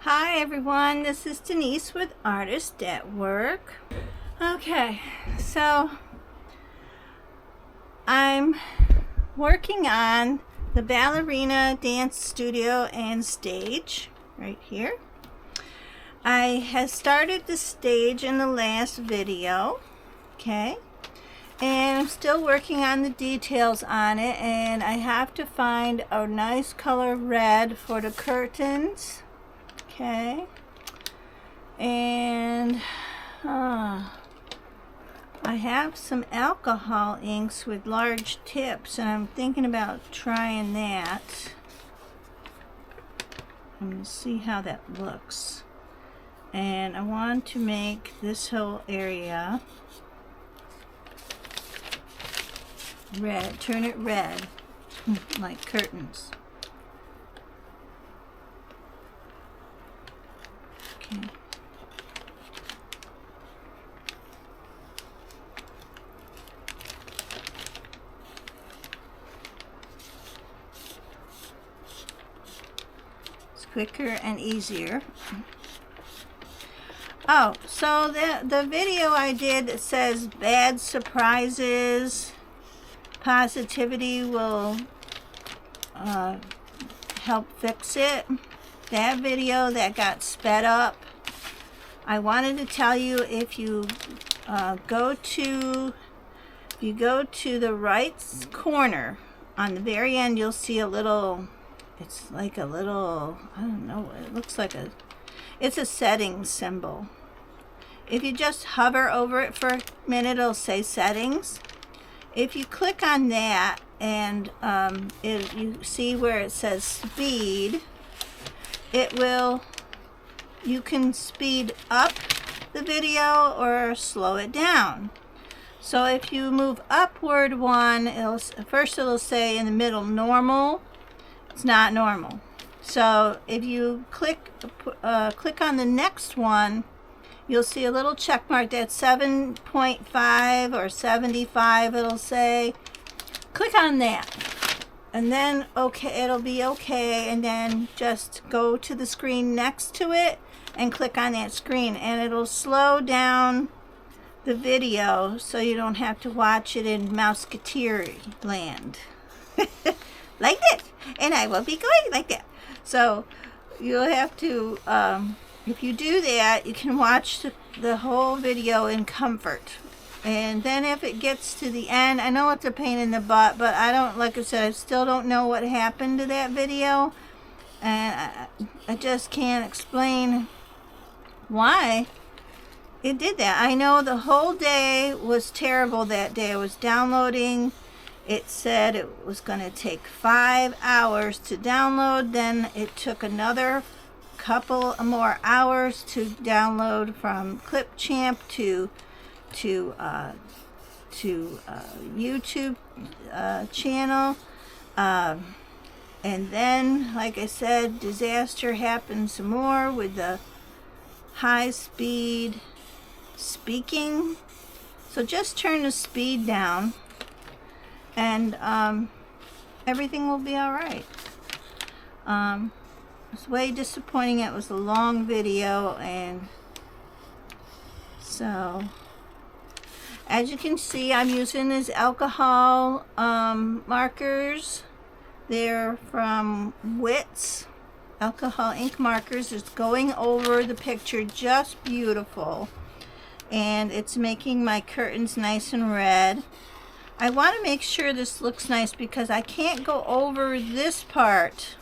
Hi everyone, this is Denise with Artist at Work. Okay, so I'm working on the ballerina dance studio and stage right here. I had started the stage in the last video, okay, and I'm still working on the details on it, and I have to find a nice color red for the curtains. Okay, and I have some alcohol inks with large tips, and I'm thinking about trying that. I'm going to see how that looks. And I want to make this whole area red, turn it red, like curtains. Okay. It's quicker and easier. Oh, so the video I did that says bad surprises, positivity will help fix it. That video that got sped up, I wanted to tell you, if you go to the right corner on the very end, you'll see a little, it's like a little, I don't know, it looks like it's a settings symbol. If you just hover over it for a minute, it'll say settings. If you click on that and you see where it says speed, you can speed up the video or slow it down. So if you move upward one, it'll say in the middle normal. It's not normal. So if you click on the next one, you'll see a little check mark that's 7.5 or 75, it'll say. Click on that. And then okay, it'll be okay, and then just go to the screen next to it and click on that screen, and it'll slow down the video so you don't have to watch it in Mouseketeer land. Like that. And I will be going like that. So you'll have to, if you do that, you can watch the whole video in comfort. And then if it gets to the end, I know it's a pain in the butt, but I don't, like I said, I still don't know what happened to that video. And I just can't explain why it did that. I know the whole day was terrible that day. I was downloading. It said it was going to take 5 hours to download. Then it took another couple more hours to download from Clipchamp to YouTube channel, and then, like I said, disaster happened some more with the high-speed speaking. So just turn the speed down, and everything will be all right. It's way disappointing. It was a long video, and so as you can see, I'm using these alcohol markers. They're from Wits alcohol ink markers. It's going over the picture just beautiful, and it's making my curtains nice and red. I want to make sure this looks nice because I can't go over this part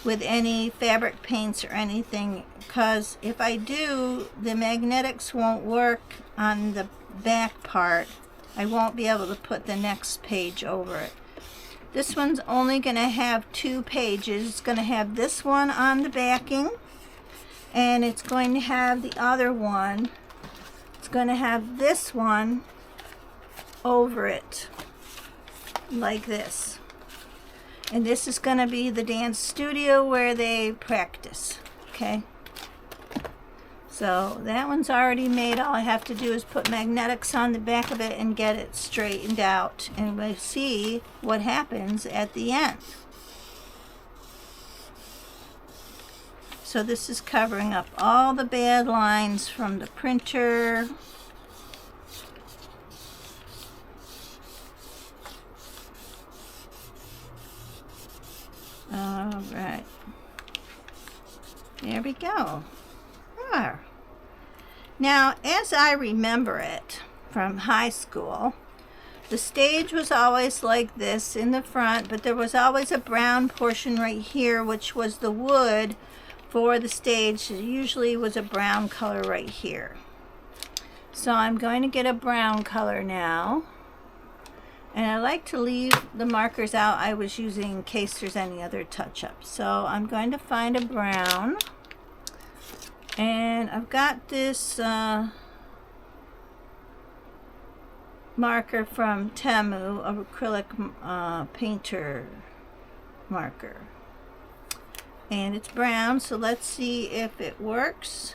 with any fabric paints or anything, because if I do, the magnetics won't work on the back part. I won't be able to put the next page over it. This one's only going to have 2 pages. It's going to have this one on the backing, and it's going to have the other one. It's going to have this one over it like this. And this is going to be the dance studio where they practice. Okay, so that one's already made. All I have to do is put magnetics on the back of it and get it straightened out, and we'll see what happens at the end. So this is covering up all the bad lines from the printer. All right. There we go. There. Now, as I remember it from high school, the stage was always like this in the front, but there was always a brown portion right here, which was the wood for the stage. It usually was a brown color right here. So I'm going to get a brown color now. And I like to leave the markers out I was using in case there's any other touch-up. So I'm going to find a brown. And I've got this marker from Temu, a acrylic painter marker. And it's brown, so let's see if it works.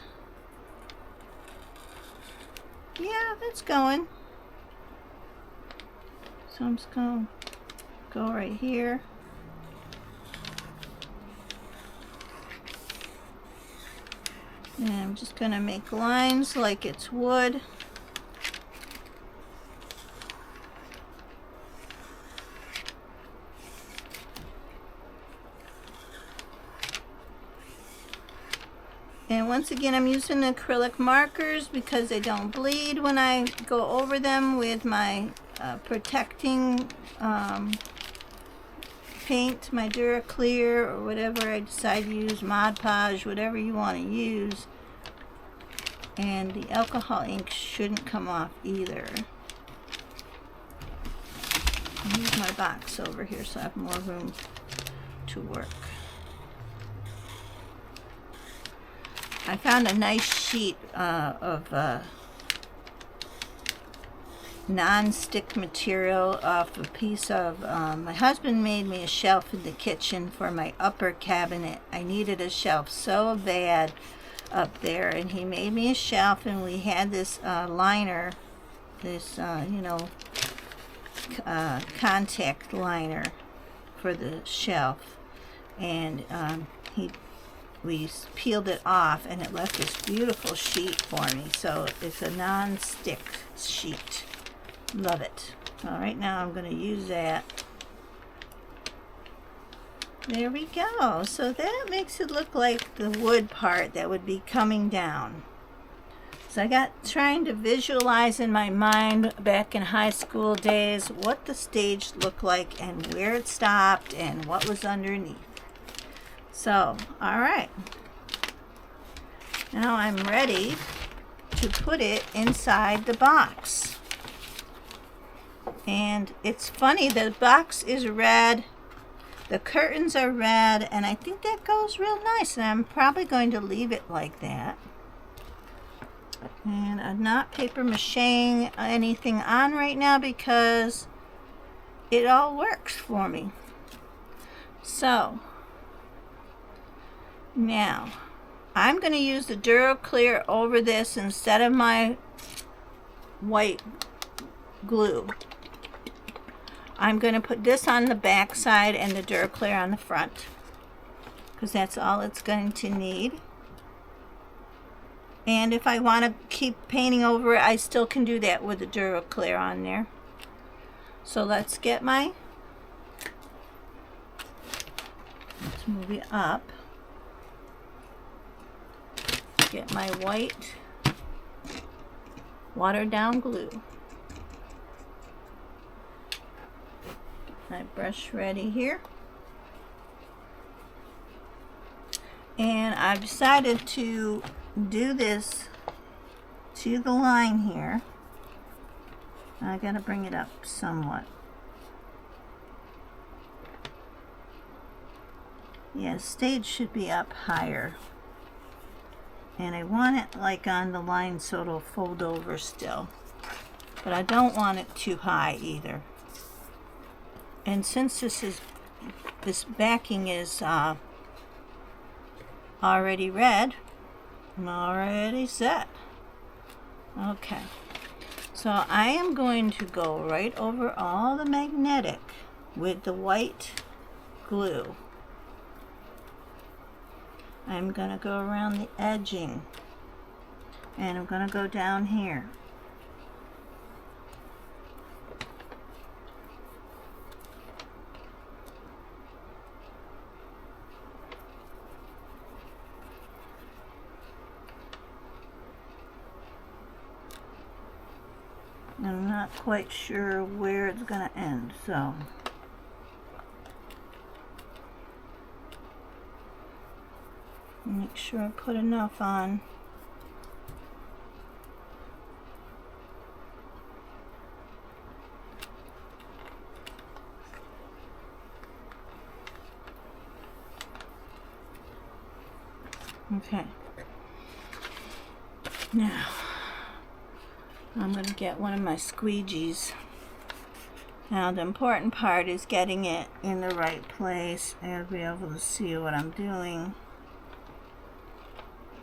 Yeah, that's going. So I'm just going to go right here. And I'm just going to make lines like it's wood. And once again, I'm using acrylic markers because they don't bleed when I go over them with my protecting paint, my Duraclear, or whatever I decide to use, Mod Podge, whatever you want to use. And the alcohol ink shouldn't come off either. I'll use my box over here so I have more room to work. I found a nice sheet of non-stick material off a piece of, my husband made me a shelf in the kitchen for my upper cabinet. I needed a shelf so bad up there, and he made me a shelf, and we had this liner, this contact liner for the shelf, and we peeled it off, and it left this beautiful sheet for me. So it's a non-stick sheet. Love it. All right, now I'm going to use that. There we go. So that makes it look like the wood part that would be coming down. So I got trying to visualize in my mind back in high school days what the stage looked like and where it stopped and what was underneath. So, all right. Now I'm ready to put it inside the box. And it's funny, the box is red, the curtains are red, and I think that goes real nice. And I'm probably going to leave it like that. And I'm not paper macheing anything on right now because it all works for me. So, now, I'm going to use the Duraclear over this instead of my white glue. I'm going to put this on the back side and the Duraclear on the front, because that's all it's going to need. And if I want to keep painting over it, I still can do that with the Duraclear on there. So let's get let's move it up. Get my white watered down glue. My brush ready here. And I've decided to do this to the line here. I gotta bring it up somewhat. Yeah, stage should be up higher. And I want it like on the line so it'll fold over still. But I don't want it too high either. And since this backing is already red, I'm already set. Okay. So I am going to go right over all the magnetic with the white glue. I'm going to go around the edging, and I'm going to go down here. I'm not quite sure where it's going to end, so make sure I put enough on. Okay. Now, I'm going to get one of my squeegees. Now, the important part is getting it in the right place and be able to see what I'm doing.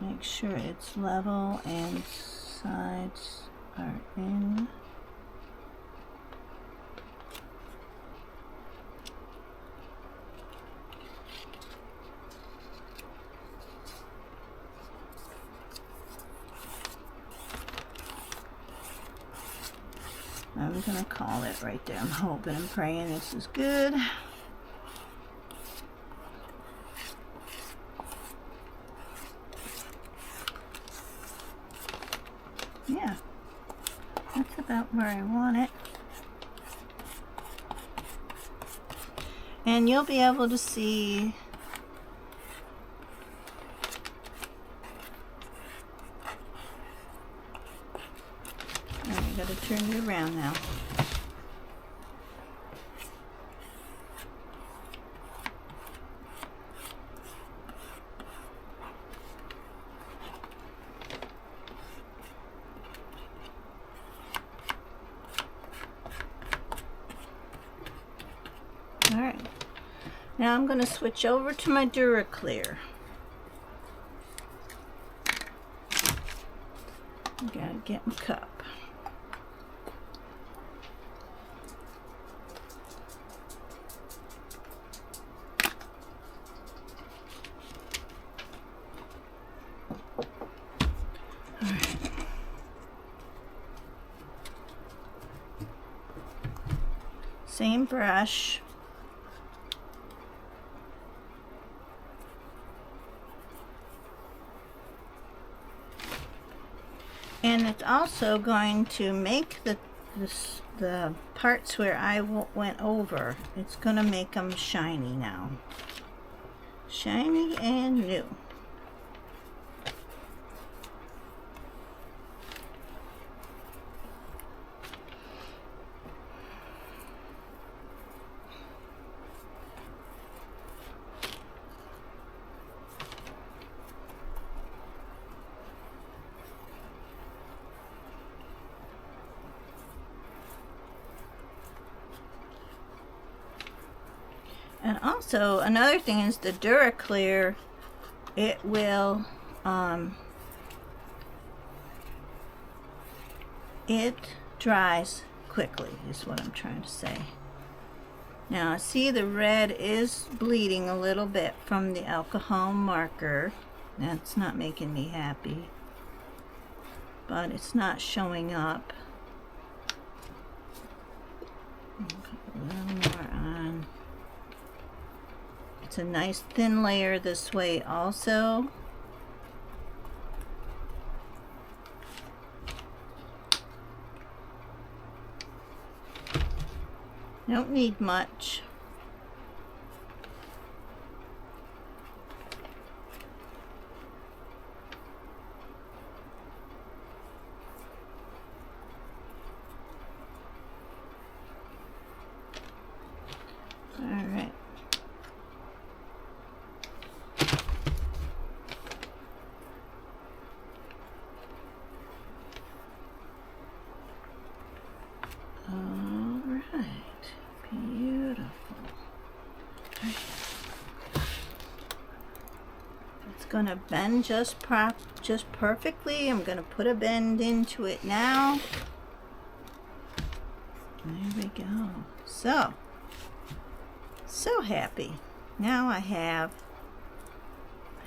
Make sure it's level and sides are in. I'm going to call it right there. I'm hoping and praying this is good. Yeah, that's about where I want it. And you'll be able to see I gotta turn it around now. Alright, now I'm going to switch over to my Duraclear. I gotta get my cup. Same brush. And it's also going to make the parts where I went over, it's going to make them shiny now. Shiny and new. And also, another thing is the Duraclear, it will, it dries quickly, is what I'm trying to say. Now, see the red is bleeding a little bit from the alcohol marker. That's not making me happy, but it's not showing up. Put a little more on. It's a nice thin layer this way also. Don't need much. All right. Gonna bend just perfectly. I'm gonna put a bend into it now. There we go. So happy. Now I have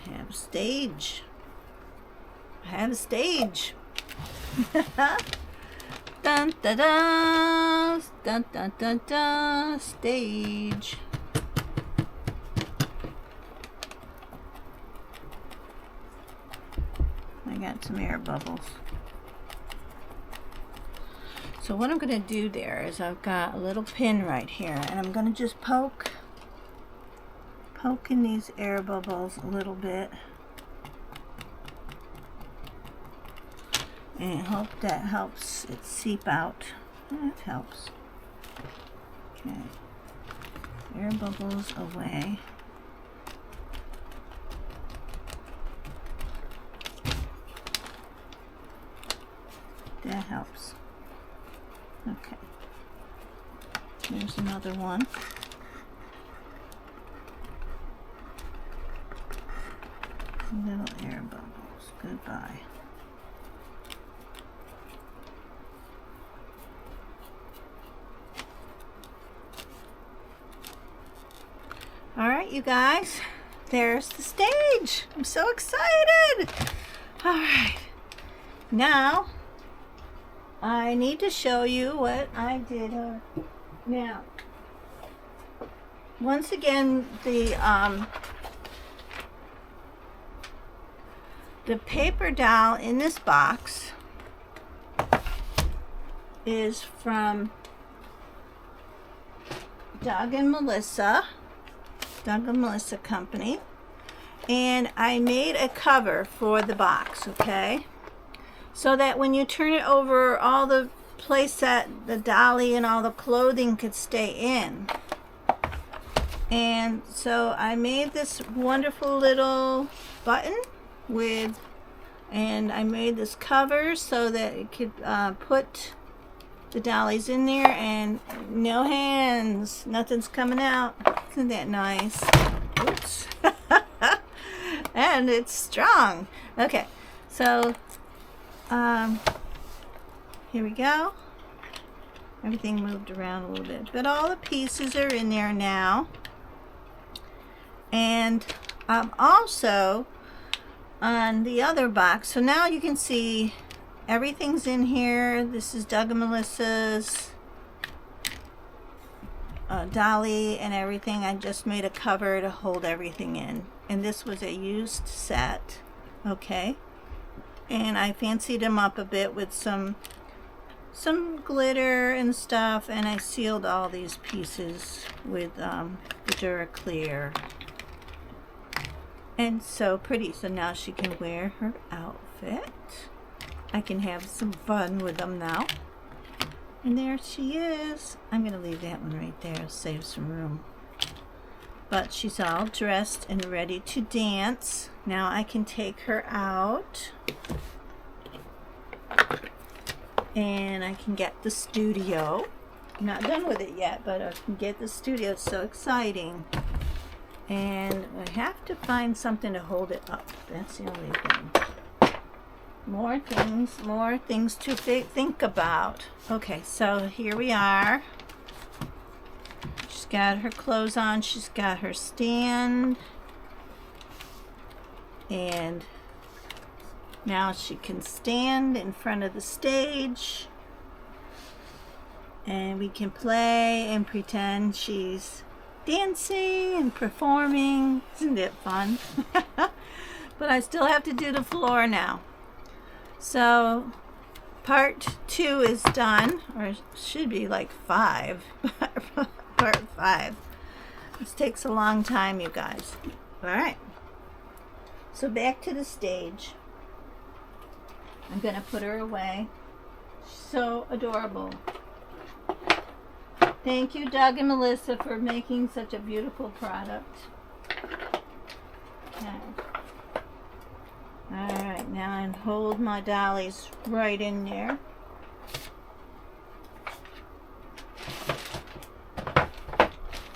I have a stage. I have a stage. Dun da da, dun dun dun dun, stage. I got some air bubbles. So what I'm going to do there is I've got a little pin right here, and I'm going to just poke in these air bubbles a little bit, and hope that helps it seep out. That helps. Okay, air bubbles away. That helps. Okay, here's another one. Little air bubbles. Goodbye. All right, you guys, there's the stage. I'm so excited. All right, now I need to show you what I did. Now, once again, the paper doll in this box is from Doug and Melissa Company, and I made a cover for the box, okay? So that when you turn it over, all the place that the dolly and all the clothing could stay in. And so I made this wonderful little button and I made this cover so that it could put the dollies in there, and no hands, nothing's coming out. Isn't that nice? Oops. And it's strong. Okay, so here we go. Everything moved around a little bit, but all the pieces are in there now. And also on the other box, so now you can see everything's in here. This is Doug and Melissa's dolly and everything. I just made a cover to hold everything in, and this was a used set, okay? And I fancied them up a bit with some glitter and stuff, and I sealed all these pieces with the Duraclear. And so pretty. So now she can wear her outfit. I can have some fun with them now. And there she is. I'm going to leave that one right there, save some room. But she's all dressed and ready to dance. Now I can take her out. And I can get the studio. I'm not done with it yet, but I can get the studio. It's so exciting. And I have to find something to hold it up. That's the only thing. More things to think about. Okay, so here we are. She's got her clothes on. She's got her stand. And now she can stand in front of the stage. And we can play and pretend she's dancing and performing. Isn't it fun? But I still have to do the floor now. So part 2 is done, or it should be like 5. Part 5. This takes a long time, you guys. All right. So back to the stage. I'm gonna put her away. She's so adorable. Thank you, Doug and Melissa, for making such a beautiful product. Okay. Alright, now I hold my dollies right in there.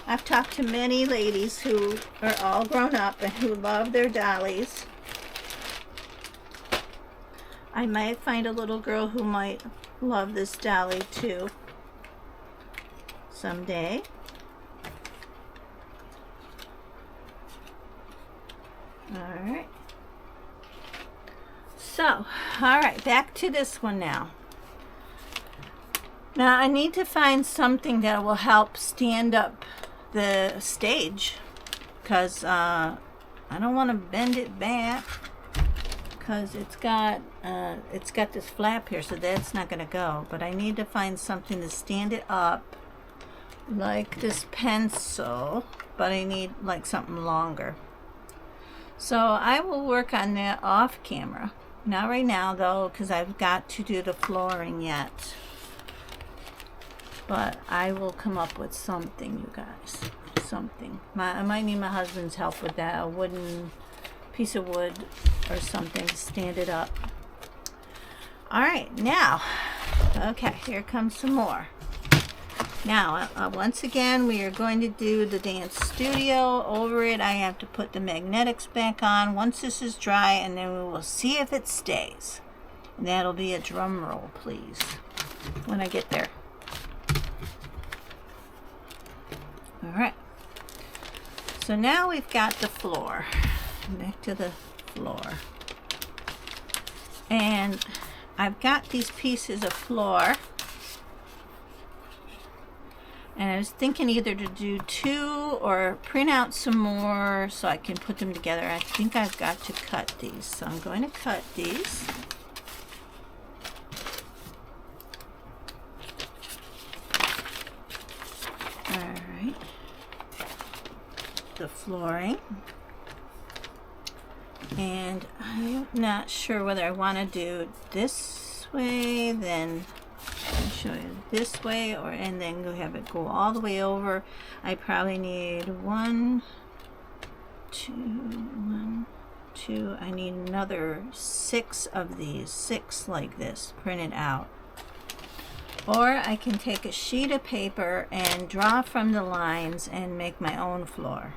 I've talked to many ladies who are all grown up and who love their dollies. I might find a little girl who might love this dolly too someday. Alright. So, all right, back to this one now. Now I need to find something that will help stand up the stage, because I don't want to bend it back, because it's got this flap here, so that's not going to go. But I need to find something to stand it up, like this pencil, but I need like something longer. So I will work on that off camera. Not right now though, because I've got to do the flooring yet. But I will come up with something, you guys. Something. I might need my husband's help with that. A wooden piece of wood or something to stand it up. Alright, now. Okay, here comes some more. Now, once again, we are going to do the dance studio. Over it, I have to put the magnetics back on once this is dry, and then we will see if it stays. And that'll be a drum roll, please, when I get there. Alright, so now we've got the floor. Back to the floor. And I've got these pieces of floor. And I was thinking either to do 2 or print out some more so I can put them together. I think I've got to cut these. So I'm going to cut these. Alright. The flooring. And I'm not sure whether I want to do this way, then I'll show you this way, and then go have it go all the way over. I probably need 1, 2. I need another 6 of these, 6 like this, printed out. Or I can take a sheet of paper and draw from the lines and make my own floor,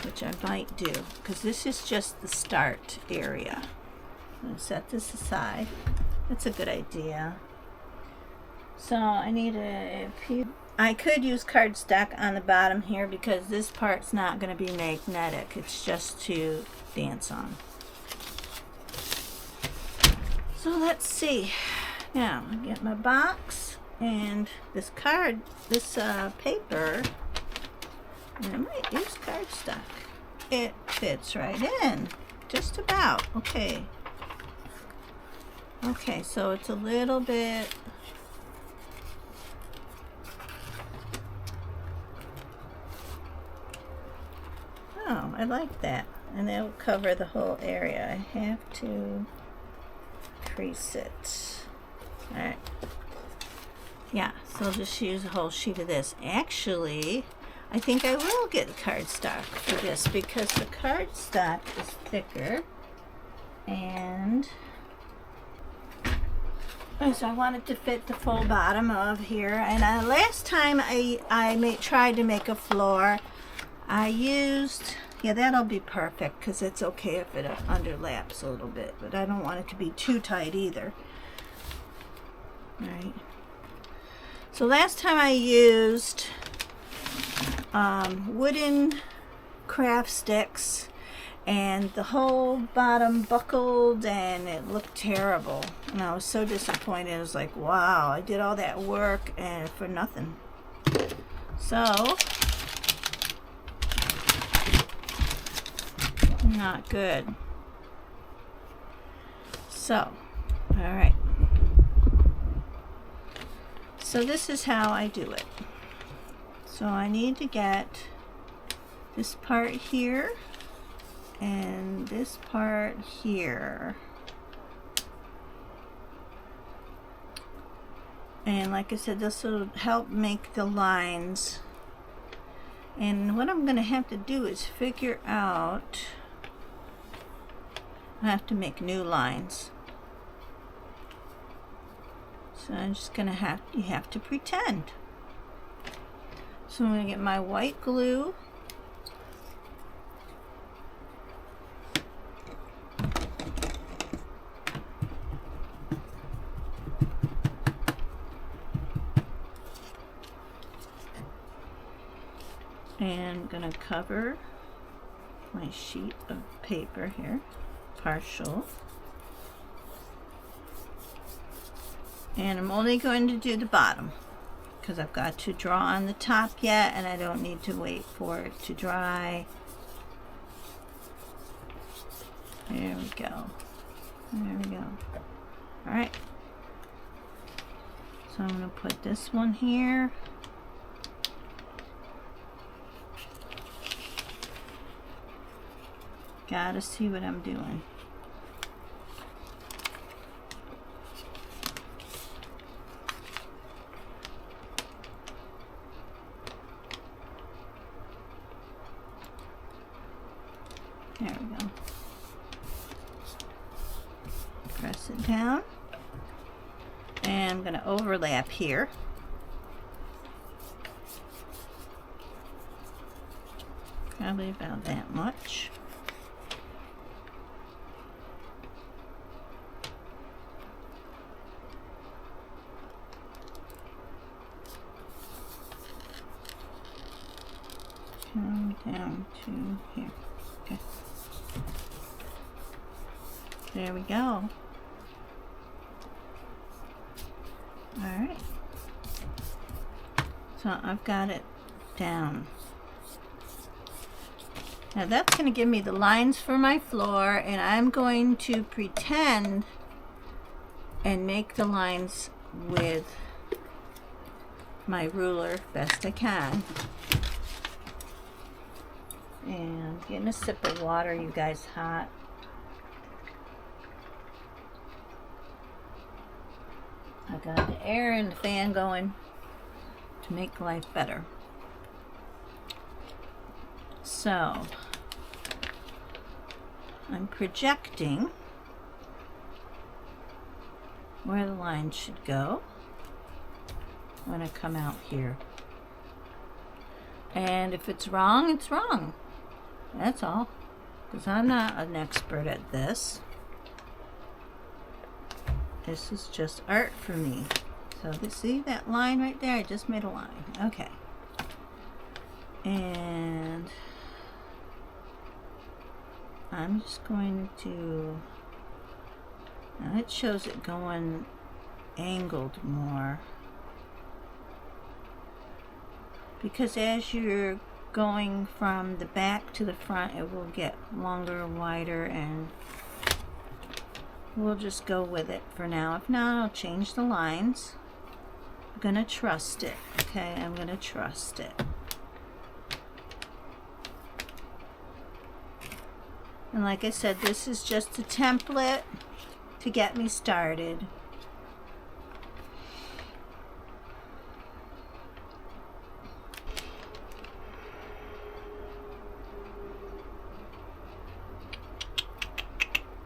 which I might do, because this is just the start area. I'm going to set this aside. That's a good idea. So I need a piece. I could use cardstock on the bottom here because this part's not going to be magnetic. It's just to dance on. So let's see. Now I get my box and this card, this paper, and I might use cardstock. It fits right in, just about. Okay. Okay, so it's a little bit. Oh, I like that. And it'll cover the whole area. I have to crease it. Alright. Yeah, so I'll just use a whole sheet of this. Actually, I think I will get cardstock for this because the cardstock is thicker. And so I want it to fit the full bottom of here. And last time I tried to make a floor, I used, yeah, that'll be perfect because it's okay if it underlaps a little bit, but I don't want it to be too tight either. All right. So last time I used wooden craft sticks, and the whole bottom buckled and it looked terrible. And I was so disappointed. I was like, wow, I did all that work and for nothing. So, not good. So, all right. So this is how I do it. So I need to get this part here and this part here. And like I said, this will help make the lines. And what I'm going to have to do is figure out, I have to make new lines. So I'm just going to you have to pretend. So I'm going to get my white glue. And I'm going to cover my sheet of paper here, partial. And I'm only going to do the bottom because I've got to draw on the top yet and I don't need to wait for it to dry. There we go. There we go. Alright. So I'm going to put this one here. Gotta see what I'm doing. There we go. Press it down. And I'm going to overlap here. Probably about that much. Come down to here. Okay. There we go. Alright. So I've got it down. Now that's going to give me the lines for my floor, and I'm going to pretend and make the lines with my ruler best I can. And getting a sip of water, you guys, hot. I got the air and the fan going to make life better. So, I'm projecting where the line should go when I come out here. And if it's wrong, it's wrong. That's all. Because I'm not an expert at this. This is just art for me. So see that line right there? I just made a line. Okay. And I'm just going to, now it shows it going angled more. Because as you're going from the back to the front, it will get longer, wider, and we'll just go with it for now. If not, I'll change the lines. I'm gonna trust it. Okay, I'm gonna trust it. And like I said, this is just a template to get me started.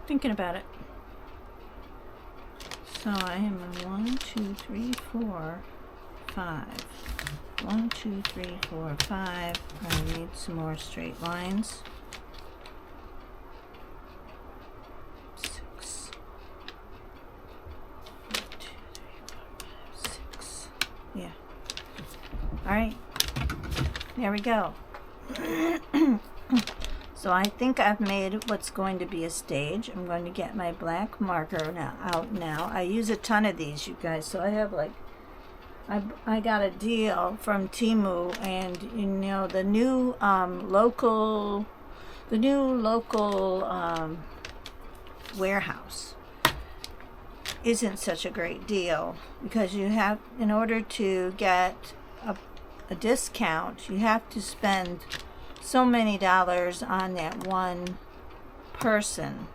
Thinking about it. So I am in 1, 2, 3, 4, 5. 1, 2, 3, 4, 5. I need some more straight lines. 6. 1, 2, 3, 4, 5, 6. Yeah. Alright. There we go. So I think I've made what's going to be a stage. I'm going to get my black marker out now. I use a ton of these, you guys. So I have like, I got a deal from Temu, and you know the new local warehouse isn't such a great deal, because you have, in order to get a discount, you have to spend so many dollars on that one person.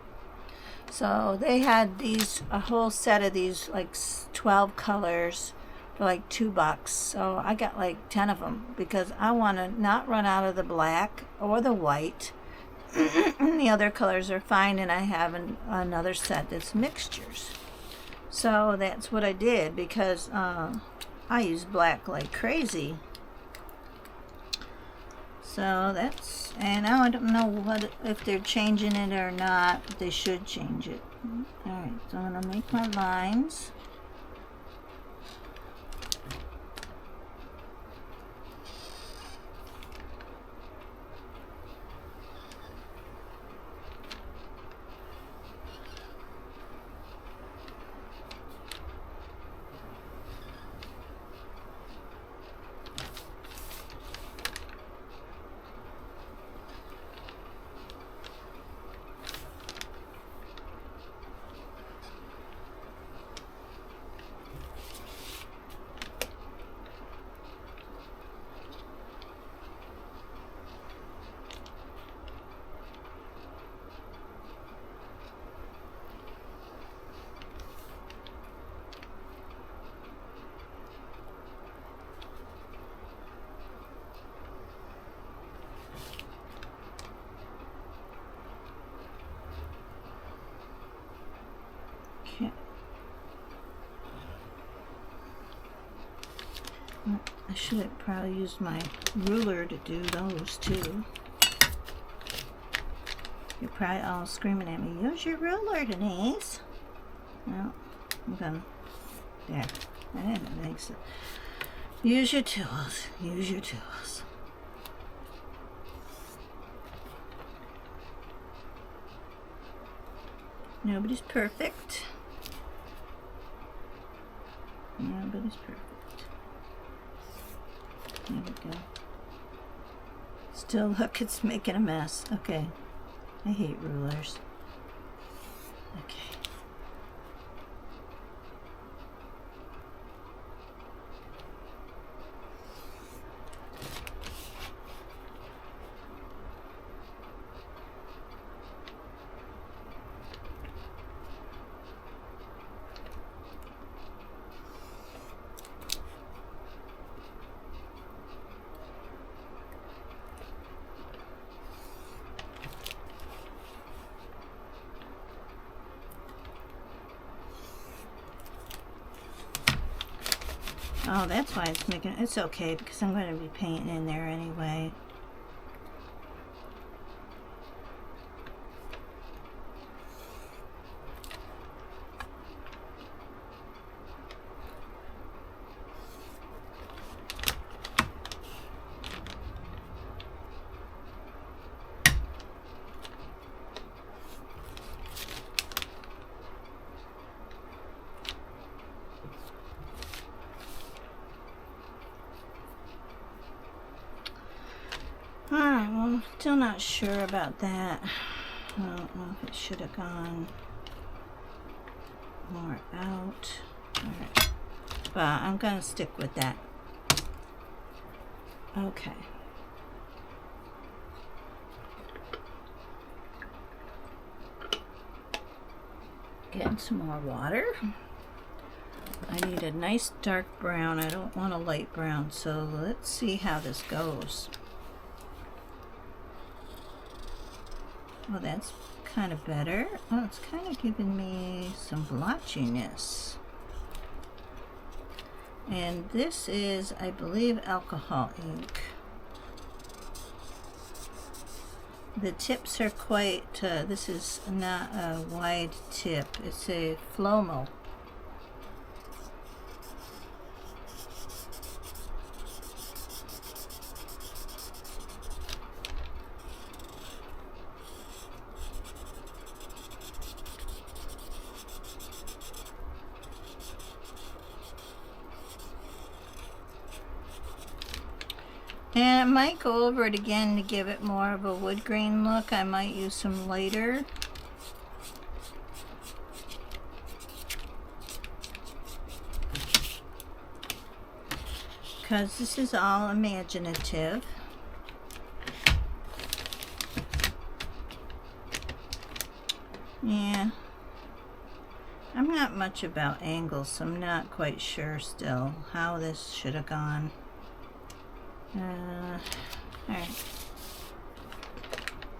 So they had these, a whole set of these, like 12 colors for like $2. So I got like 10 of them because I want to not run out of the black or the white. The other colors are fine, and I have another set that's mixtures. So that's what I did, because I use black like crazy. So that's, and I don't know what, if they're changing it or not, but they should change it. Alright, so I'm going to make my lines. Okay. Well, I should have probably used my ruler to do those too. You're probably all screaming at me, use your ruler, Denise. No, I'm gonna, there, that makes it. Use your tools, use your tools. Nobody's perfect. Nobody's perfect. There we go. Still, look, it's making a mess. Okay. I hate rulers. Okay. Oh, that's why it's making, it's okay because I'm going to be painting in there anyway. Alright, well, still not sure about that. I don't know if it should have gone more out. Alright, but I'm going to stick with that. Okay. Getting some more water. I need a nice dark brown. I don't want a light brown, so let's see how this goes. Oh, that's kind of better. Oh, it's kind of giving me some blotchiness. And this is, I believe, alcohol ink. The tips are quite, this is not a wide tip. It's a Flomo. And I might go over it again to give it more of a wood grain look. I might use some lighter. Because this is all imaginative. Yeah. I'm not much about angles, so I'm not quite sure still how this should have gone. Alright.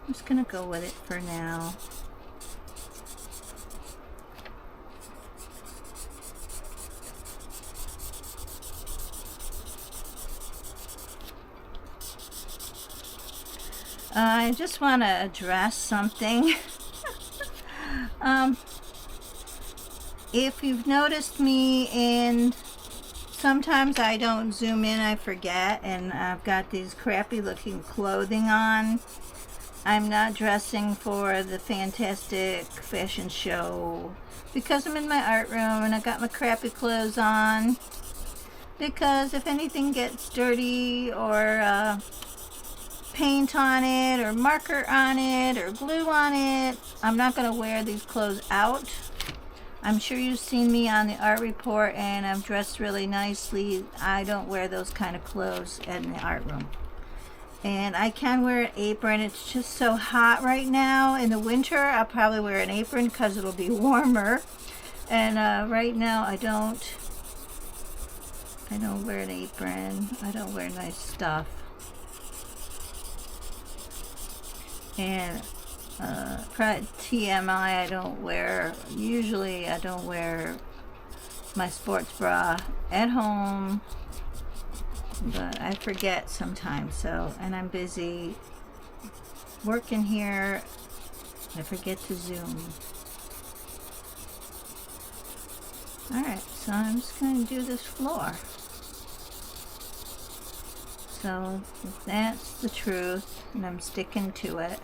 I'm just gonna go with it for now. I just want to address something. If you've noticed me in, sometimes I don't zoom in, I forget, and I've got these crappy looking clothing on. I'm not dressing for the fantastic fashion show because I'm in my art room and I got my crappy clothes on. Because if anything gets dirty or paint on it or marker on it or glue on it, I'm not going to wear these clothes out. I'm sure you've seen me on the art report and I'm dressed really nicely. I don't wear those kind of clothes in the art room. And I can wear an apron. It's just so hot right now. In the winter, I'll probably wear an apron because it'll be warmer. And right now, I don't wear an apron. I don't wear nice stuff. And TMI, I don't wear, usually I don't wear my sports bra at home, but I forget sometimes, so, and I'm busy working here, I forget to zoom. Alright, so I'm just going to do this floor. So that's the truth, and I'm sticking to it.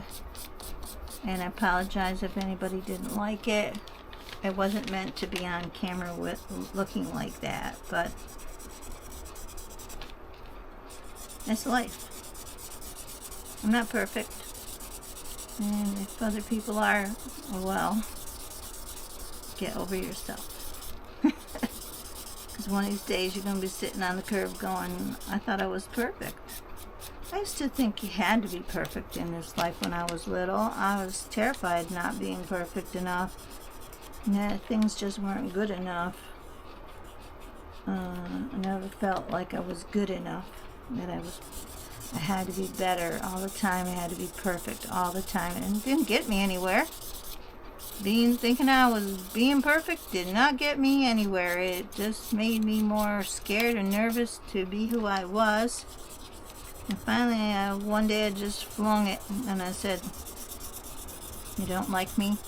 And I apologize if anybody didn't like it. It wasn't meant to be on camera with looking like that, but that's life. I'm not perfect. And if other people are, well, get over yourself. Because one of these days you're going to be sitting on the curb going, I thought I was perfect. I used to think you had to be perfect in this life when I was little. I was terrified not being perfect enough. And that things just weren't good enough. I never felt like I was good enough. That I had to be better all the time. I had to be perfect all the time. And it didn't get me anywhere. Thinking I was being perfect did not get me anywhere. It just made me more scared and nervous to be who I was. And finally, one day I just flung it and I said, you don't like me?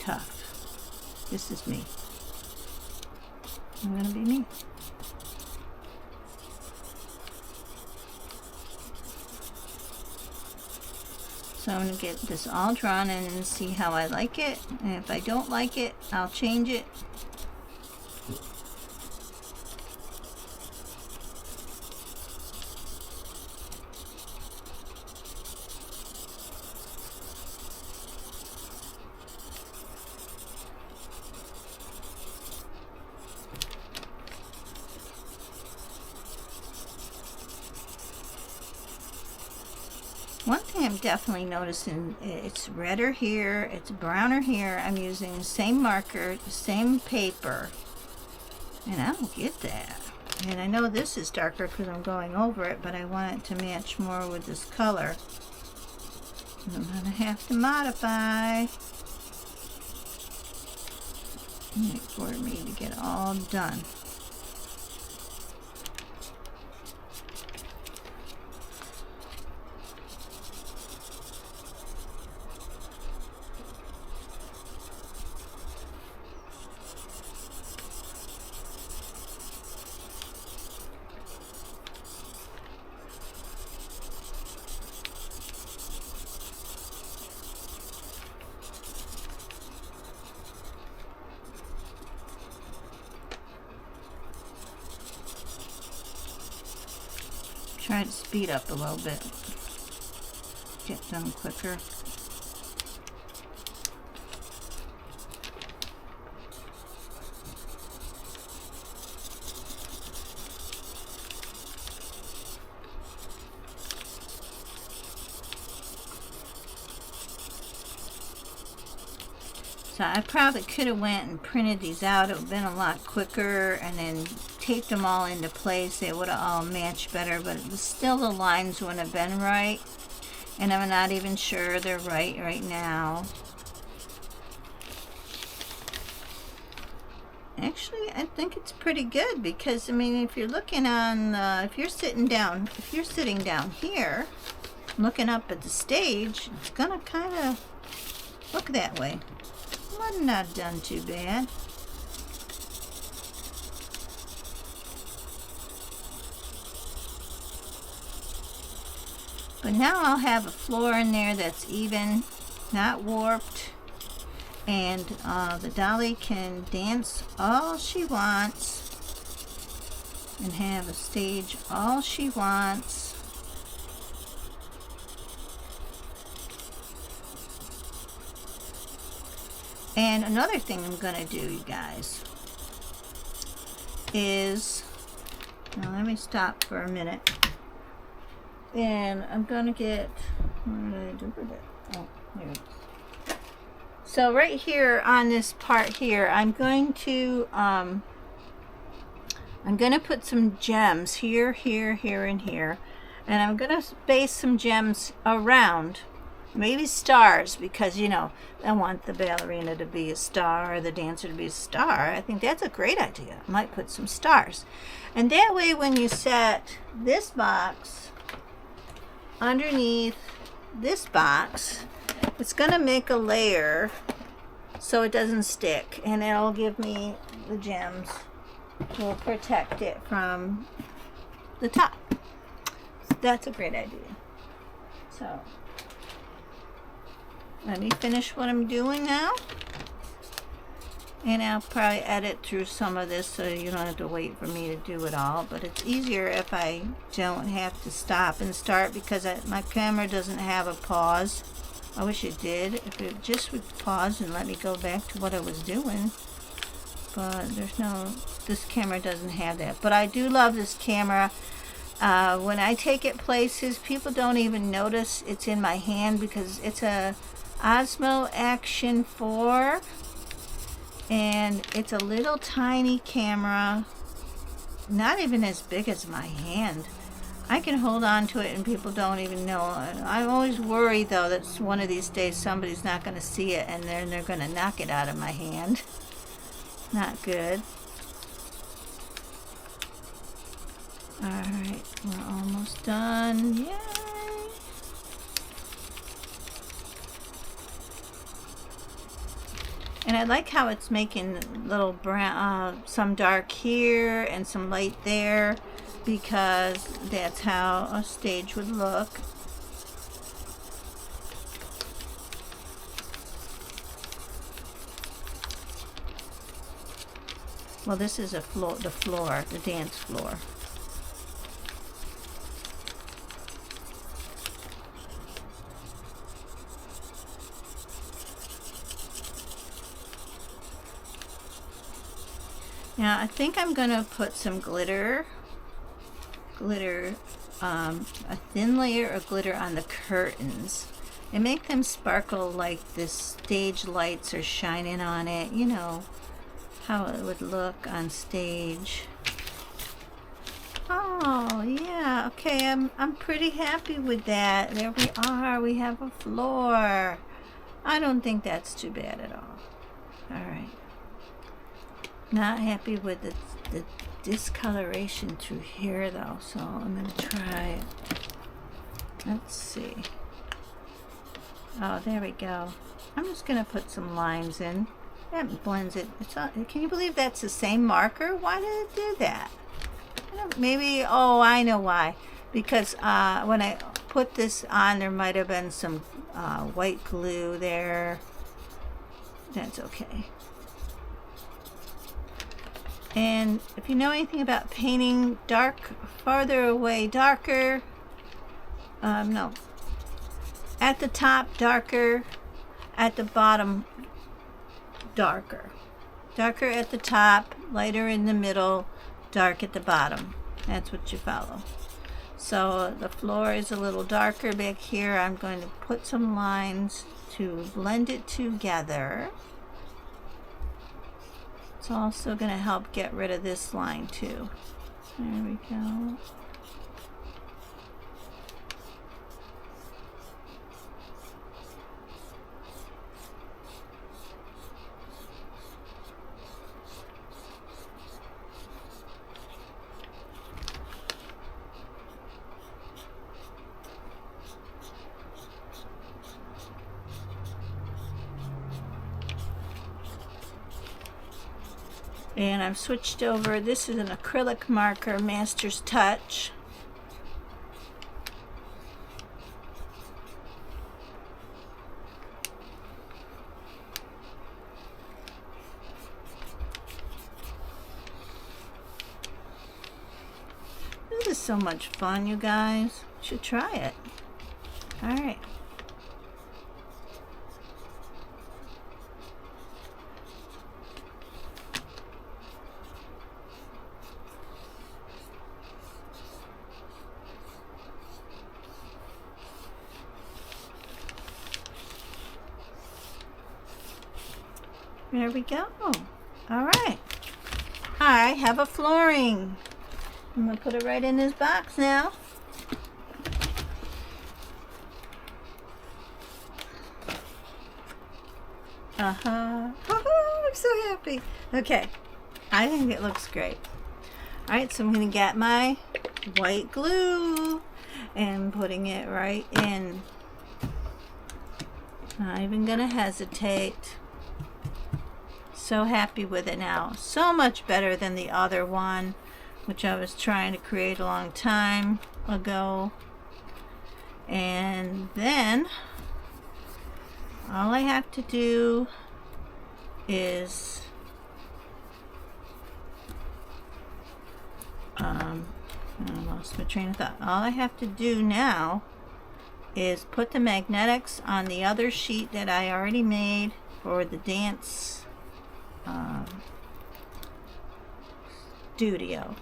Tough. This is me. I'm gonna be me. So I'm going to get this all drawn in and see how I like it. And if I don't like it, I'll change it. One thing I'm definitely noticing, it's redder here, it's browner here. I'm using the same marker, the same paper, and I don't get that. And I know this is darker because I'm going over it, but I want it to match more with this color. And I'm going to have to modify for me to get all done. Try to speed up a little bit. Get done quicker. So I probably could have went and printed these out. It would have been a lot quicker, and then taped them all into place. They would have all matched better, but still the lines wouldn't have been right. And I'm not even sure they're right now. Actually, I think it's pretty good because, I mean, if you're looking on, if you're sitting down here, looking up at the stage, it's gonna kind of look that way. Well, not done too bad. But now I'll have a floor in there that's even, not warped. And the dolly can dance all she wants and have a stage all she wants. And another thing I'm going to do, you guys, is, now let me stop for a minute. And I'm going to get, what did I do with it? Oh, there it is. So right here on this part here, I'm going to put some gems here, here, here, and here. And I'm going to base some gems around Maybe stars, because, you know, I want the ballerina to be a star, or the dancer to be a star. I think that's a great idea. I might put some stars. And that way, when you set this box underneath this box, it's going to make a layer so it doesn't stick. And it'll give me the gems. Will protect it from the top. So that's a great idea. So let me finish what I'm doing now. And I'll probably edit through some of this so you don't have to wait for me to do it all. But it's easier if I don't have to stop and start, because my camera doesn't have a pause. I wish it did. If it just would pause and let me go back to what I was doing. But there's no, this camera doesn't have that. But I do love this camera. When I take it places, people don't even notice it's in my hand, because it's a Osmo Action 4, and it's a little tiny camera, not even as big as my hand. I can hold on to it and people don't even know. I always worry though that one of these days somebody's not going to see it and then they're going to knock it out of my hand. Not good. Alright, we're almost done. Yay! And I like how it's making little brown, some dark here and some light there, because that's how a stage would look. Well, this is the floor, the dance floor. Now I think I'm gonna put some glitter, a thin layer of glitter on the curtains and make them sparkle like the stage lights are shining on it. You know how it would look on stage. Oh yeah, okay, I'm pretty happy with that. There we are, we have a floor. I don't think that's too bad at all. Alright. Not happy with the discoloration through here though, so I'm going to try it. Let's see. Oh, there we go. I'm just going to put some lines in. That blends it. Can you believe that's the same marker? Why did it do that? Maybe, oh, I know why. Because when I put this on, there might have been some white glue there. That's okay. And if you know anything about painting dark, farther away darker, no, at the top darker, at the bottom darker. Darker at the top, lighter in the middle, dark at the bottom. That's what you follow. So the floor is a little darker back here. I'm going to put some lines to blend it together. It's also going to help get rid of this line too. There we go. And I've switched over. This is an acrylic marker, Master's Touch. This is so much fun, you guys. You should try it. All right. There we go. All right. I have a flooring. I'm going to put it right in this box now. I'm so happy. Okay, I think it looks great. Alright, so I'm going to get my white glue and putting it right in. Not even going to hesitate. So happy with it now. So much better than the other one, which I was trying to create a long time ago. And then all I have to do is I lost my train of thought. All I have to do now is put the magnetics on the other sheet that I already made for the dance studio.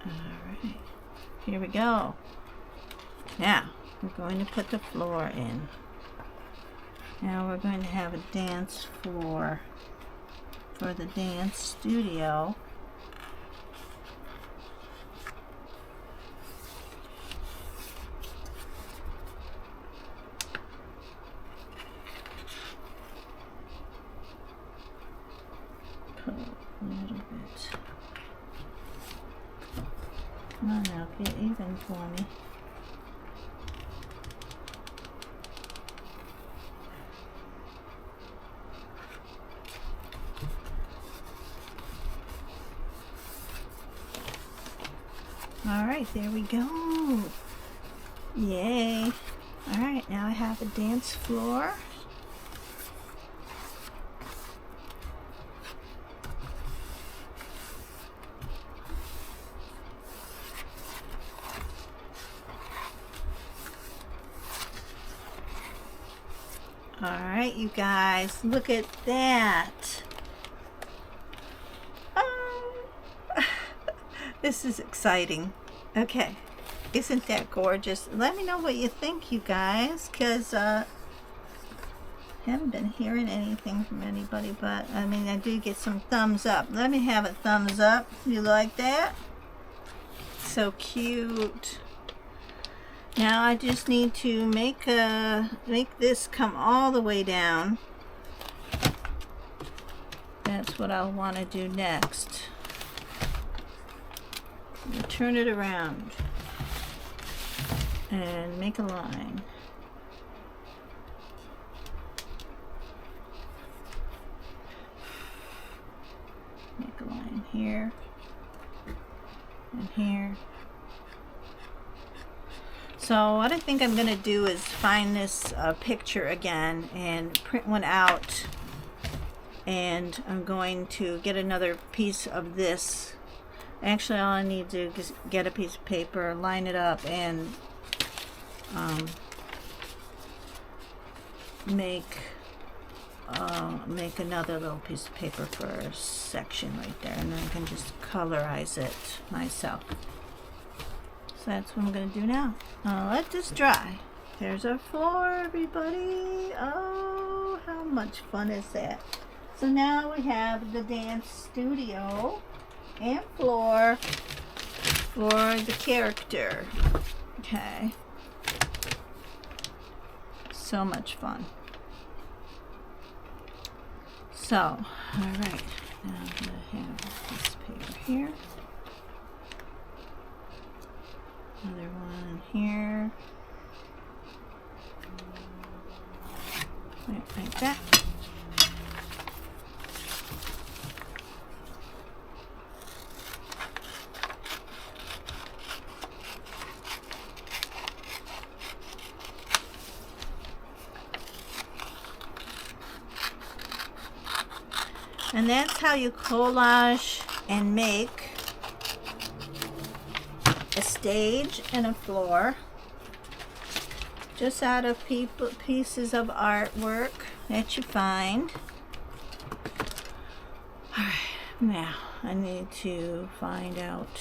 Alright, here we go. Now, we're going to put the floor in. Now we're going to have a dance floor for the dance studio. Put a little bit. Come on now, get even for me. Alright, there we go. Yay. Alright, now I have a dance floor. Alright, you guys, look at that. This is exciting. Okay, isn't that gorgeous? Let me know what you think, you guys, because I haven't been hearing anything from anybody, but I mean, I do get some thumbs up. Let me have a thumbs up. You like that? So cute. Now I just need to make this come all the way down. That's what I'll want to do next. Turn it around and make a line. Make a line here and here. So what I think I'm going to do is find this picture again and print one out, and I'm going to get another piece of this. Actually, all I need to do is get a piece of paper, line it up, and make another little piece of paper for a section right there, and then I can just colorize it myself. So that's what I'm going to do now. I'll let this dry. There's our floor, everybody. Oh, how much fun is that? So now we have the dance studio and floor for the character. Okay. So much fun. So, alright. Now I'm going to have this paper here. Another one here. Like that. And that's how you collage and make a stage and a floor just out of pieces of artwork that you find. Alright, now I need to find out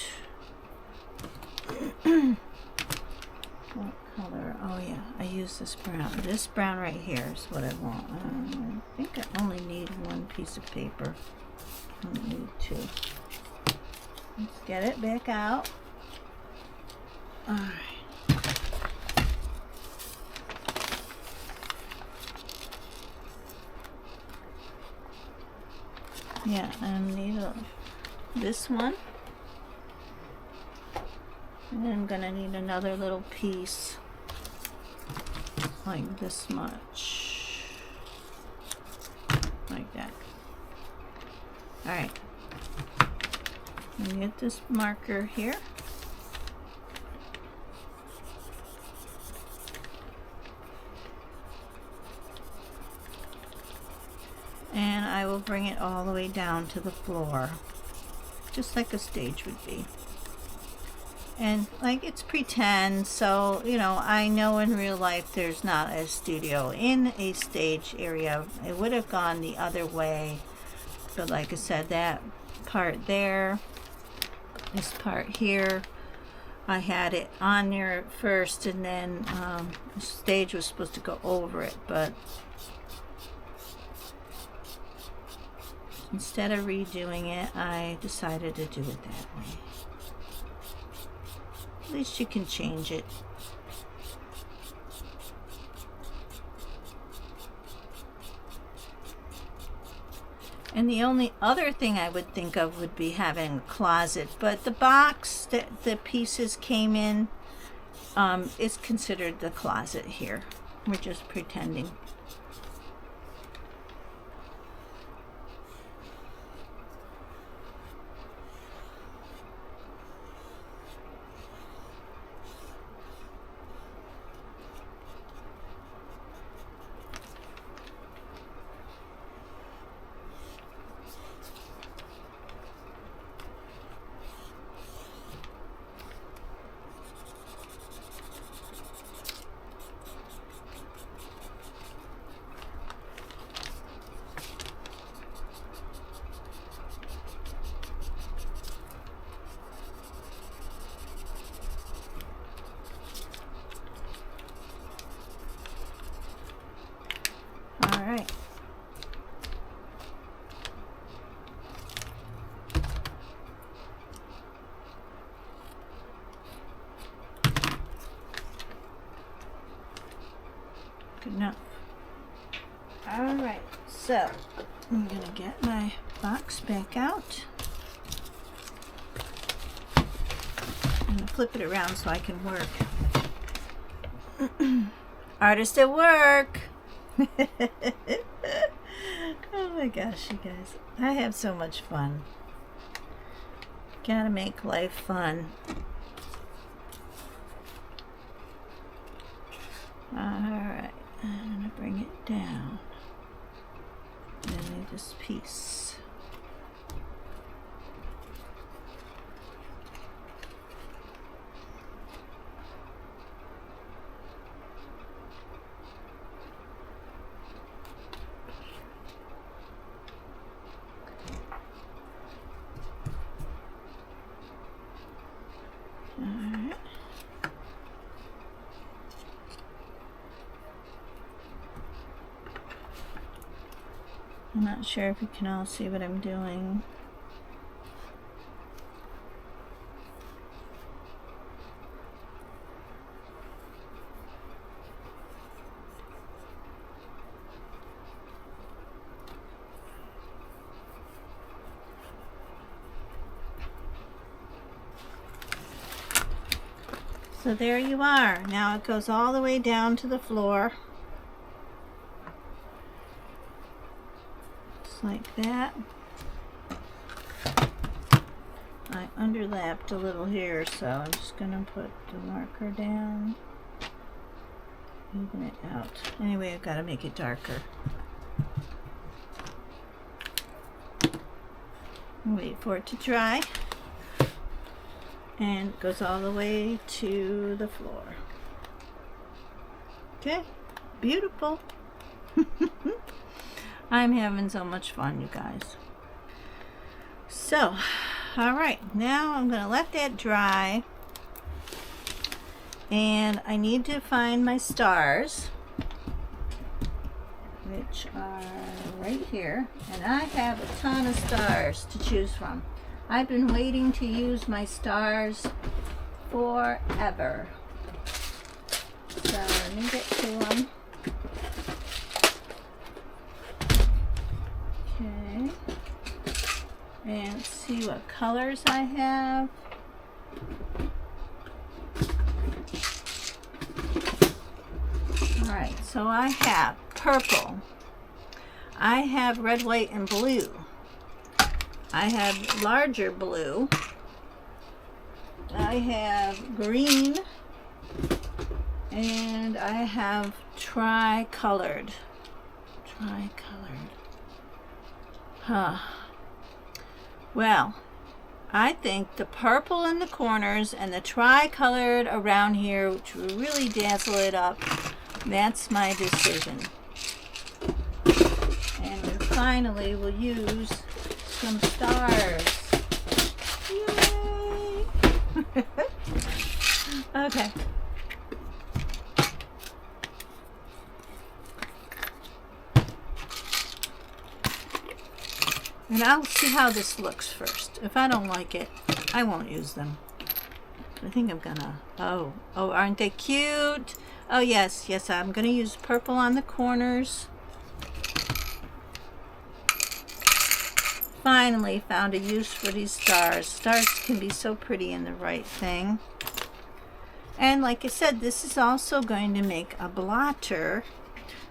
what color. Oh yeah, I use this brown. This brown right here is what I want. I think I only need one piece of paper. I don't need two. Let's get it back out. Alright. Yeah, I need this one. And then I'm gonna need another little piece like this much. Like that. Alright. Get this marker here. And I will bring it all the way down to the floor, just like a stage would be. And like, it's pretend, so you know, I know in real life there's not a studio in a stage area. It would have gone the other way, but like I said, that part there, this part here, I had it on there first, and then the stage was supposed to go over it, but instead of redoing it, I decided to do it that way. At least you can change it. And the only other thing I would think of would be having a closet, but the box that the pieces came in is considered the closet here. We're just pretending. All right. Good enough. All right, so I'm gonna get my box back out. I'm gonna flip it around so I can work. Artist at work. Oh my gosh, you guys, I have so much fun. Gotta make life fun. Alright, I'm gonna bring it down. And then need this piece. Alright. I'm not sure if you can all see what I'm doing. So there you are. Now it goes all the way down to the floor. Just like that. I underlapped a little here, so I'm just going to put the marker down. Even it out. Anyway, I've got to make it darker. Wait for it to dry. And it goes all the way to the floor. Okay, beautiful. I'm having so much fun, you guys. So, all right, now I'm going to let that dry. And I need to find my stars, which are right here. And I have a ton of stars to choose from. I've been waiting to use my stars forever. So let me get to them. Okay. what colors I have. Alright, so I have purple. I have red, white, and blue. I have larger blue. I have green. And I have tri-colored. Huh. Well, I think the purple in the corners and the tri-colored around here, which will really dazzle it up, that's my decision. And finally, we'll use some stars. Yay! Okay. And I'll see how this looks first. If I don't like it, I won't use them. I think I'm gonna, oh, aren't they cute? Oh yes, I'm gonna use purple on the corners. Finally found a use for these stars. Stars can be so pretty in the right thing. And like I said, this is also going to make a blotter.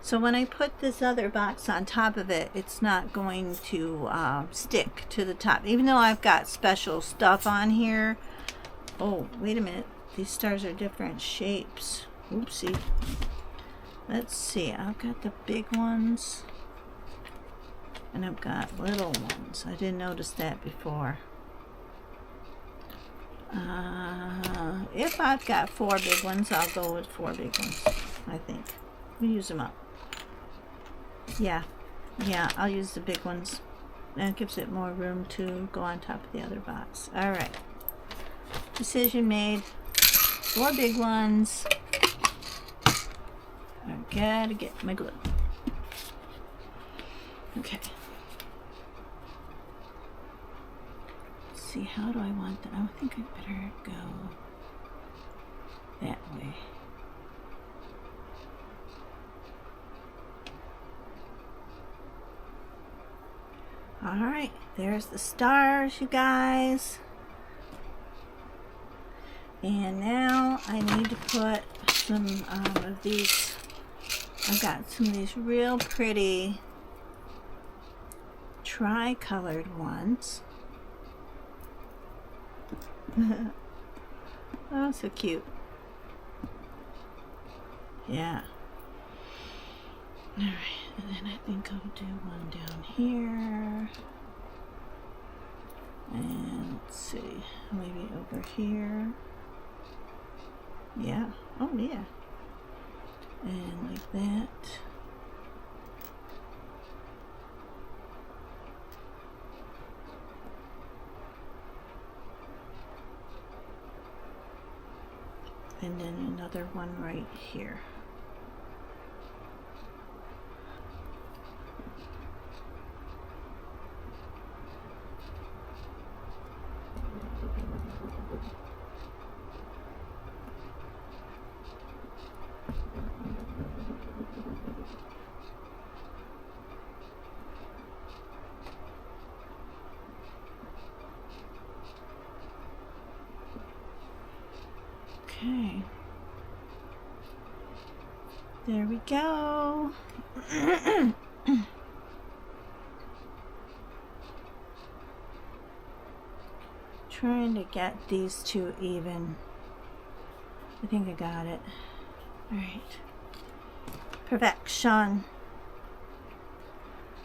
So when I put this other box on top of it, it's not going to stick to the top. Even though I've got special stuff on here. Oh, wait a minute. These stars are different shapes. Oopsie. Let's see. I've got the big ones. And I've got little ones. I didn't notice that before. If I've got 4 big ones, I'll go with 4 big ones, I think. We'll use them up. Yeah, I'll use the big ones. That gives it more room to go on top of the other box. All right. Decision made. 4 big ones. I gotta get my glue. Okay. Let's see, how do I want that? I think I better go that way. Alright, there's the stars, you guys. And now I need to put some of these. I've got some of these real pretty tri-colored ones. Oh, so cute. Yeah. Alright, and then I think I'll do one down here. And let's see, maybe over here. Yeah, oh yeah. And like that. And then another one right here. Okay. There we go. Trying to get these two even. I think I got it. All right. Perfection.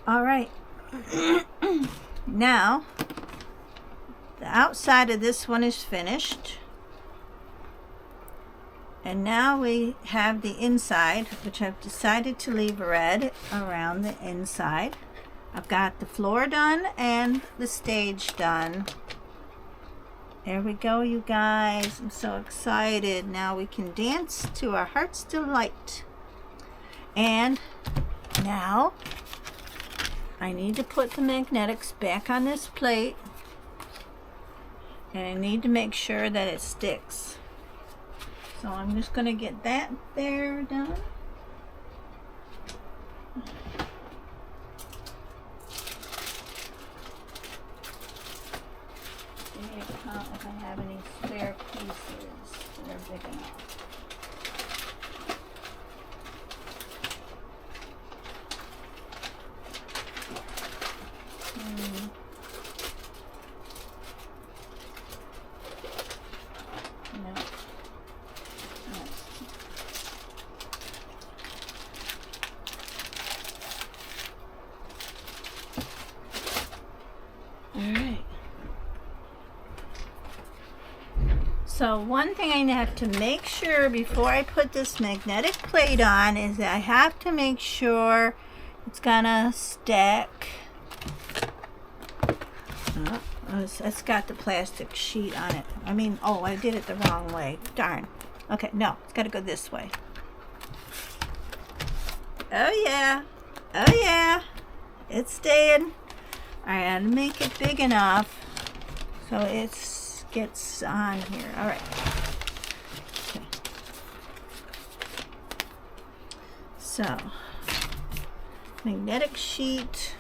All right. Now, the outside of this one is finished. And now we have the inside, which I've decided to leave red around the inside. I've got the floor done and the stage done. There we go, you guys. I'm so excited. Now we can dance to our heart's delight. And now I need to put the magnetics back on this plate. And I need to make sure that it sticks. So I'm just going to get that there done. if I have any spare pieces that are big enough. No. Alright. So one thing I have to make sure before I put this magnetic plate on is that I have to make sure it's gonna stack. It's got the plastic sheet on it. I mean, oh, I did it the wrong way. Darn. Okay, no, it's gotta go this way. Oh yeah. Oh yeah. It's staying. Alright, I'll make it big enough so it gets on here. Alright. Okay. So, magnetic sheet.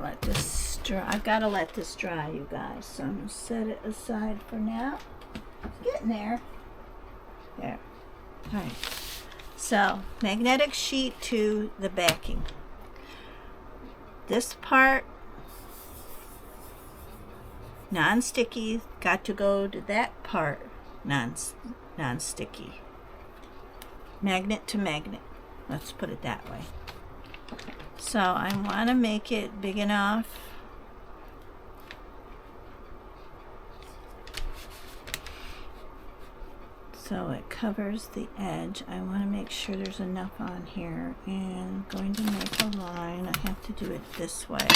Let this dry. I've got to let this dry, you guys. So I'm going to set it aside for now. It's getting there. There. Alright. So, magnetic sheet to the backing. This part, non-sticky, got to go to that part, non-sticky. Magnet to magnet. Let's put it that way. So I want to make it big enough so it covers the edge. I want to make sure there's enough on here, and I'm going to make a line. I have to do it this way.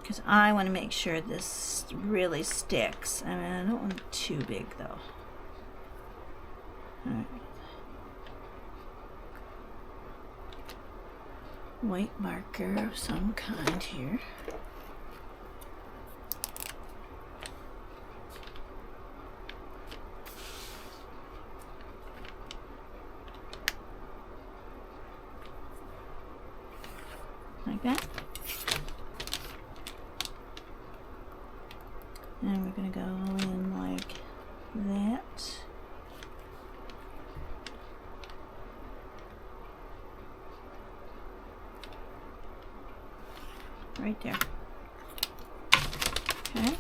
Because I want to make sure this really sticks. I mean, I don't want it too big though. Alright. White marker of some kind here. Like that. And we're going to go in like that. Right there. Okay.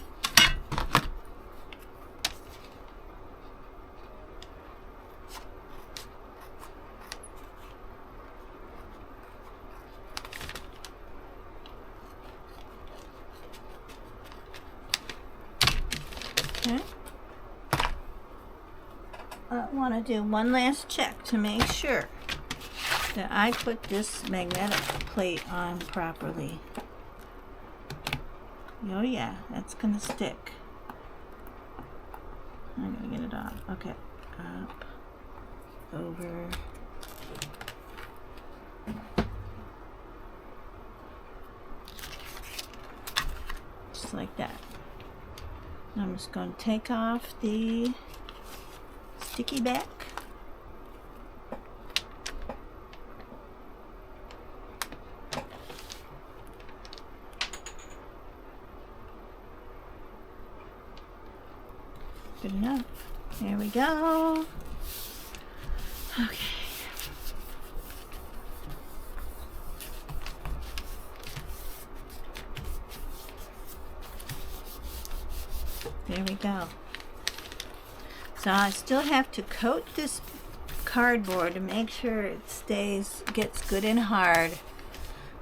Okay. I want to do one last check to make sure that I put this magnetic plate on properly. Oh yeah, that's gonna stick. I'm gonna get it off. Okay, up, over. Just like that. I'm just going to take off the sticky back. Good enough. There we go. Okay. There we go. So I still have to coat this cardboard to make sure it gets good and hard.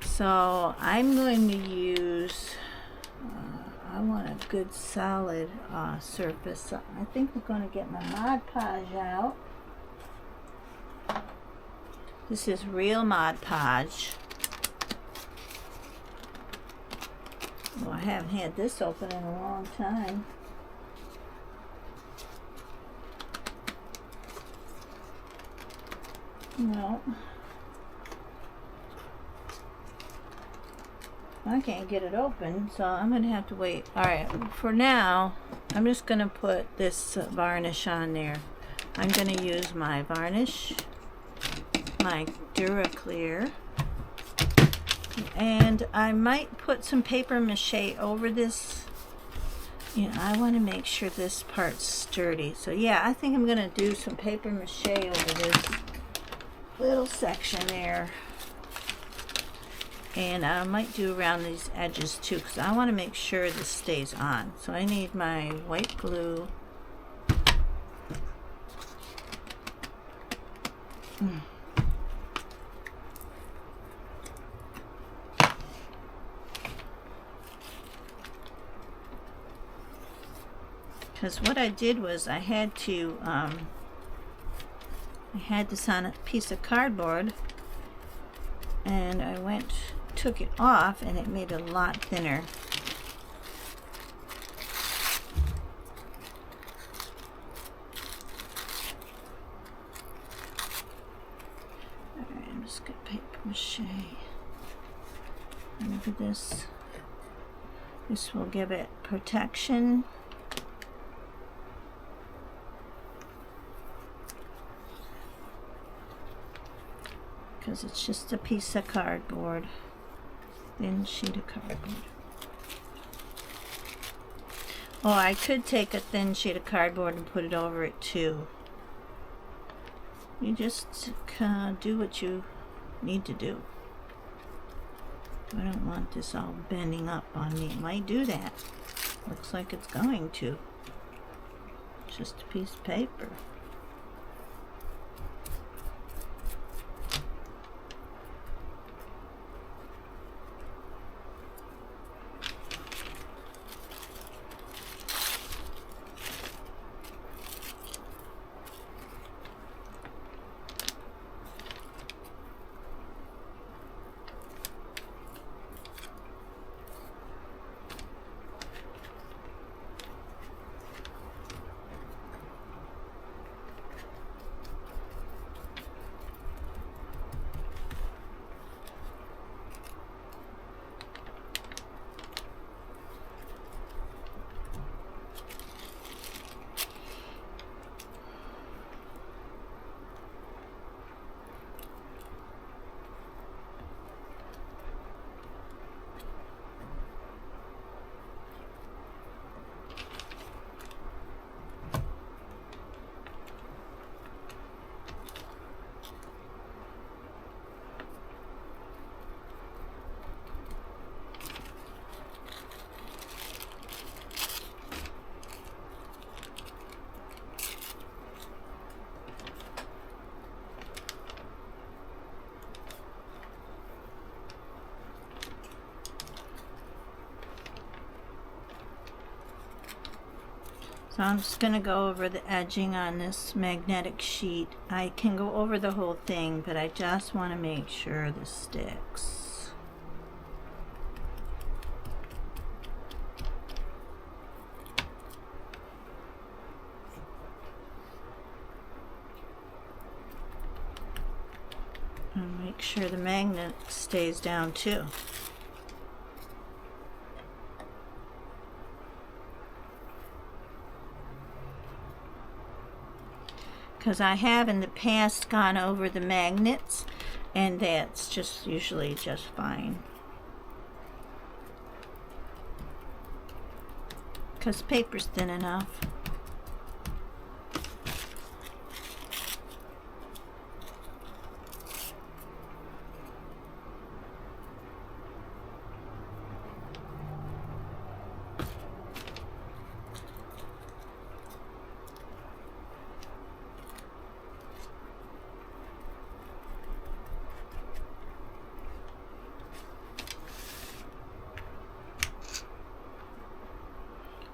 So I'm going to use, I want a good solid surface. I think I'm going to get my Mod Podge out. This is real Mod Podge. Well, I haven't had this open in a long time. No. I can't get it open, so I'm going to have to wait. Alright, for now, I'm just going to put this varnish on there. I'm going to use my varnish my Duraclear. And I might put some paper mache over this. You know, I want to make sure this part's sturdy. So yeah, I think I'm going to do some paper mache over this little section there. And I might do around these edges too, because I want to make sure this stays on. So I need my white glue. Because what I did was I had this on a piece of cardboard, and I took it off, and it made it a lot thinner. Alright, I'm just gonna paper mache. Look at this. This will give it protection. Because it's just a piece of cardboard, thin sheet of cardboard. Oh, I could take a thin sheet of cardboard and put it over it too. You just do what you need to do. I don't want this all bending up on me. It might do that. Looks like it's going to. Just a piece of paper. So I'm just going to go over the edging on this magnetic sheet. I can go over the whole thing, but I just want to make sure this sticks. And make sure the magnet stays down too. Because I have in the past gone over the magnets, and that's just usually just fine. Because paper's thin enough.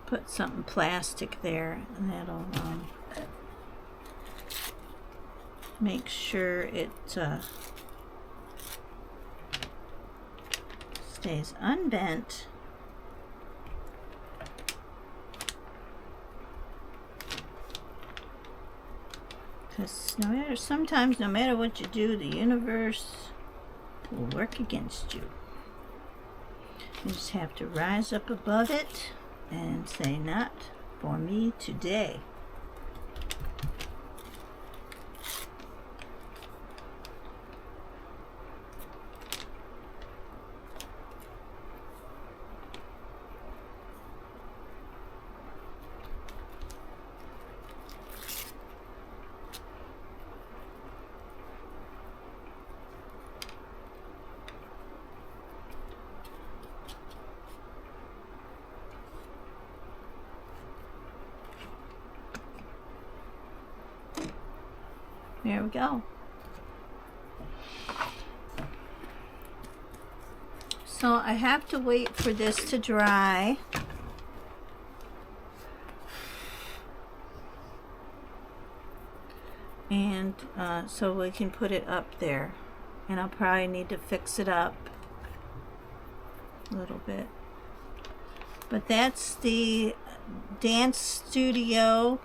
Put something plastic there, and that'll make sure it stays unbent. Because sometimes no matter what you do, the universe will work against you. You just have to rise up above it and say, not for me today. There we go. So I have to wait for this to dry. And so we can put it up there. And I'll probably need to fix it up a little bit. But that's the dance studio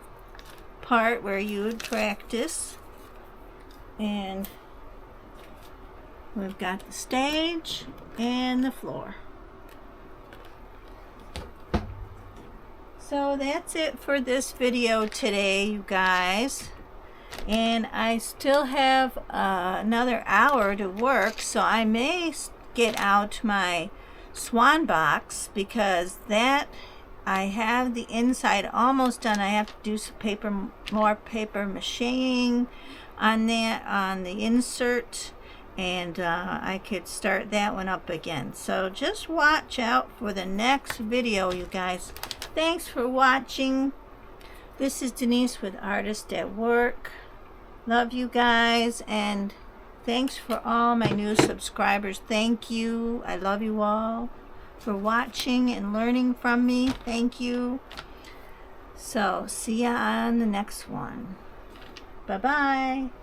part where you would practice. And we've got the stage and the floor. So that's it for this video today, you guys. And I still have another hour to work, so I may get out my swan box, because that I have the inside almost done. I have to do some more paper macheing on that, on the insert, and I could start that one up again. So just watch out for the next video, you guys. Thanks for watching. This is Denise with Artist at Work. Love you guys, and thanks for all my new subscribers. Thank you. I love you all for watching and learning from me. Thank you. So see ya on the next one. Bye-bye.